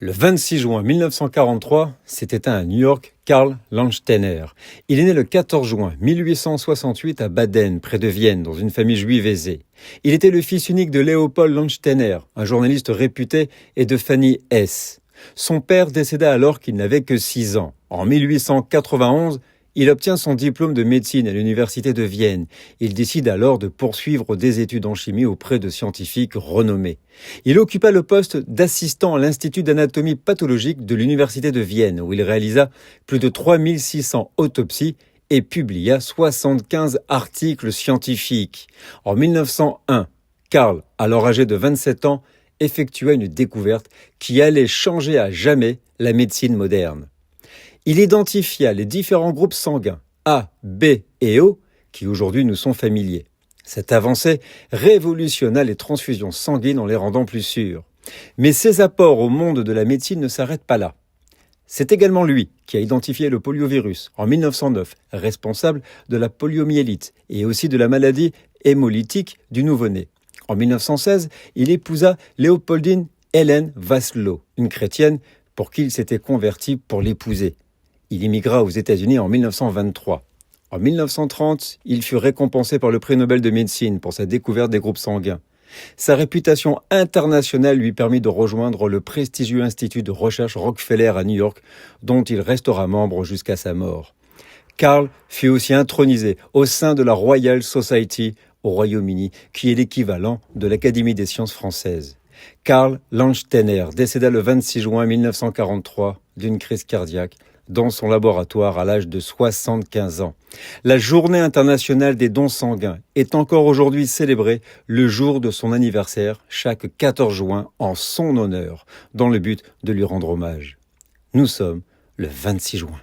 Le 26 juin 1943 s'est éteint à New York Karl Landsteiner. Il est né le 14 juin 1868 à Baden, près de Vienne, dans une famille juive aisée. Il était le fils unique de Léopold Landsteiner, un journaliste réputé, et de Fanny Hess. Son père décéda alors qu'il n'avait que 6 ans. En 1891, il obtient son diplôme de médecine à l'université de Vienne. Il décide alors de poursuivre des études en chimie auprès de scientifiques renommés. Il occupa le poste d'assistant à l'Institut d'anatomie pathologique de l'université de Vienne, où il réalisa plus de 3600 autopsies et publia 75 articles scientifiques. En 1901, Karl, alors âgé de 27 ans, effectua une découverte qui allait changer à jamais la médecine moderne. Il identifia les différents groupes sanguins A, B et O qui aujourd'hui nous sont familiers. Cette avancée révolutionna les transfusions sanguines en les rendant plus sûres. Mais ses apports au monde de la médecine ne s'arrêtent pas là. C'est également lui qui a identifié le poliovirus en 1909, responsable de la poliomyélite et aussi de la maladie hémolytique du nouveau-né. En 1916, il épousa Léopoldine Hélène Vasselot, une chrétienne pour qui il s'était converti pour l'épouser. Il immigra aux États-Unis en 1923. En 1930, il fut récompensé par le prix Nobel de médecine pour sa découverte des groupes sanguins. Sa réputation internationale lui permit de rejoindre le prestigieux institut de recherche Rockefeller à New York, dont il restera membre jusqu'à sa mort. Karl fut aussi intronisé au sein de la Royal Society au Royaume-Uni, qui est l'équivalent de l'Académie des sciences françaises. Karl Landsteiner décéda le 26 juin 1943 d'une crise cardiaque dans son laboratoire à l'âge de 75 ans. La Journée internationale des dons sanguins est encore aujourd'hui célébrée le jour de son anniversaire, chaque 14 juin, en son honneur, dans le but de lui rendre hommage. Nous sommes le 26 juin.